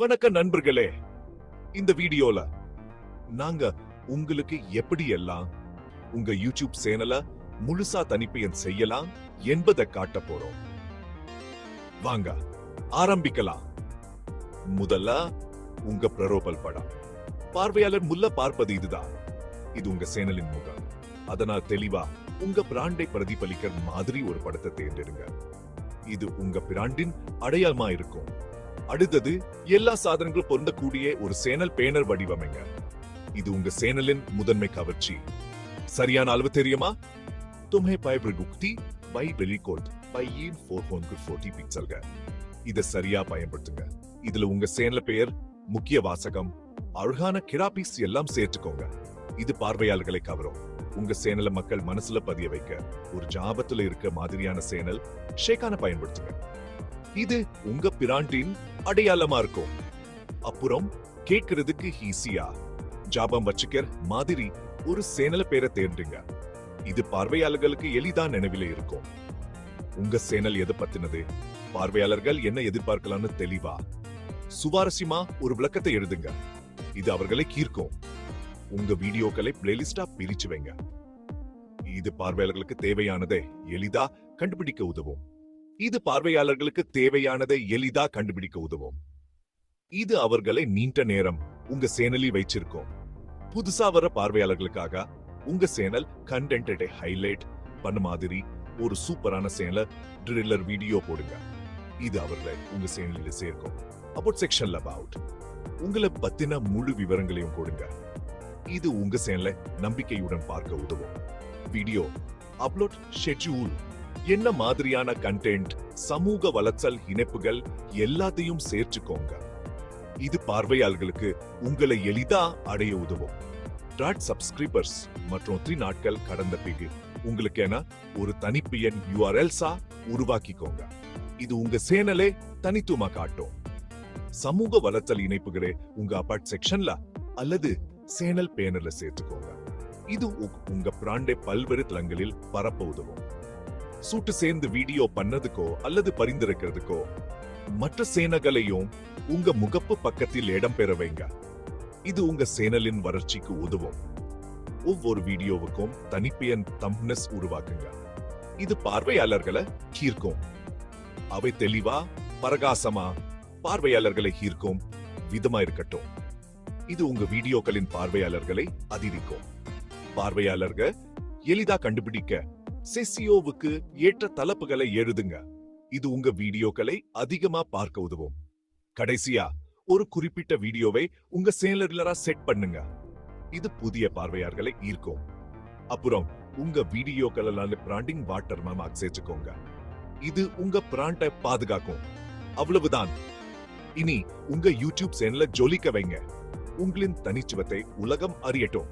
வணக்கம் நண்பர்களே. இந்த வீடியோல நாங்க உங்களுக்கு எப்படி எல்லாம் உங்க யூடியூப் சேனல முழுசா தனிப்பயன் செய்யலாம் என்பதை காட்ட போறோம். வாங்க ஆரம்பிக்கலாம். முதல்ல உங்க ப்ரொஃபைல் படம். பார்வையாளர் முல்ல பார்ப்பது இதுதான். இது உங்க சேனலின் முகம். அதனால் தெளிவா உங்க பிராண்டை பிரதிபலிக்கிற மாதிரி ஒரு படத்தை தேர்ந்தெடுங்க. இது உங்க பிராண்டின் அடையாளமா இருக்கும். அடுத்தது எல்லா சாதனங்களும் பொருந்தக்கூடிய ஒரு சேனல் பேனர் வடிவமைங்க. இது உங்க சேனலின் முதன்மை கவர்ச்சி. சரியான அளவு தெரியுமா? तुम्हें பயன்படுத்தி பை வெளிக்கோட் பை 440 பிக்சல்கள். இத சரியா பயன்படுத்துங்க. இதுல உங்க சேனல் பெயர், முக்கிய வாசகம், அழகான கிராபிக்ஸ் எல்லாம் சேர்த்துக்கோங்க. இது பார்வையாளர்களை கவரும். உங்க சேனல மக்கள் மனசுல பதிய வைக்க ஒரு ஜாபத்துல இருக்க மாதிரியான சேனல் ஷேக்கான பயன்படுத்துங்க. இது உங்க பிராண்டின் அடையாளமா இருக்கும். அப்புறம் கேட்கிறதுக்கு ஈஸியா ஜாபம் வச்சுக்கிற மாதிரி ஒரு சேனல பேரை தேர்ந்துங்க. இது பார்வையாளர்களுக்கு எளிதா நினைவில இருக்கும். உங்க சேனல் எதை பத்தினது, பார்வையாளர்கள் என்ன எதிர்பார்க்கலாம்னு தெளிவா சுவாரஸ்யமா ஒரு விளக்கத்தை எழுதுங்க. இது அவர்களை ஈர்க்கும். உங்க வீடியோக்களை பிளேலிஸ்டா பிரிச்சு வைங்க. இது பார்வையாளர்களுக்கு தேவையானதை எளிதா கண்டுபிடிக்க உதவும். இது அவர்களை நீண்ட நேரம் உங்க சேனலில் வைச்சிருக்கும். புதுசா வர பார்வையாளர்களுக்காக உங்க சேனல் கண்டென்ட்டை ஹைலைட் பண்ண மாதிரி ஒரு சூப்பரான சேனல் ட்ரில்லர் வீடியோ போடுங்க. இது அவர்களை உங்க சேனலில் சேர்க்கும். அபவுட் செக்ஷன்ல அபவுட் உங்களை பத்தின முழு விவரங்களையும் கொடுங்க. இது உங்க சேனலை நம்பிக்கையுடன் பார்க்க உதவும். வீடியோ அப்லோட் ஷெட்யூல், என்ன மாதிரியான கண்டென்ட், சமூக வலைத்தள இணைப்புகள் எல்லாத்தையும் சேர்த்துக்கோங்க. இது பார்வையாளர்களுக்கு உங்களை எளிதா அடைய உதவும். சப்ஸ்கிரைபர்ஸ் மற்றும் 3 நாட்கள் கடந்த பிறகு உங்களுக்கு என ஒரு தனிப்பயன் URLஸா உருவாக்கிக்கோங்க. இது உங்க சேனலை தனித்துவமா காட்டும். சமூக வலைத்தள இணைப்புகளை உங்க அபார்ட் செக்ஷன்ல அல்லது சேனல் பேனர்ல சேர்த்துக்கோங்க. இது உங்க பிராண்டை பல்வேறு தளங்களில் பரப்ப உதவும். சூட்டு சேர்ந்து வீடியோ பண்ணதுக்கோ அல்லது பரிந்துரைக்கிறதுக்கோ மற்ற சேனல்களையும் உங்க முகப்பு பக்கத்தில் இடம் பெற வைங்க. இது உங்க சேனலின் வளர்ச்சிக்கு உதவும். ஒவ்வொரு வீடியோவுக்கும் தனிப்பயன் தம்ப்னஸ் உருவாக்குங்க. இது பார்வையாளர்களை ஈர்க்கும். அவை தெளிவா, பிரகாசமா பார்வையாளர்களை ஈர்க்கும் விதமா இருக்கட்டும். இது உங்க வீடியோக்களின் பார்வையாளர்களை அதிகரிக்கும். பார்வையாளர்கள் எளிதா கண்டுபிடிக்க செசியோவுக்கு ஏற்ற தலைப்புகளை எழுதுங்க. இது உங்க வீடியோக்களை அதிகமா பார்க்க உதவும். கடைசியா ஒரு குறிப்பிட்ட வீடியோவை உங்க சேனல்ல செட் பண்ணுங்க. இது புதிய பார்வையாளர்களை ஈர்க்கும். அப்புறம் உங்க வீடியோக்கள் பிராண்டிங் வாட்டர் மார்க் சேர்த்துக்கோங்க. இது உங்க பிராண்டை பாதுகாக்கும். அவ்வளவுதான். இனி உங்க யூடியூப் சேனலை ஜொலிக்க வைங்க. உங்களின் தனித்துவத்தை உலகம் அறியட்டும்.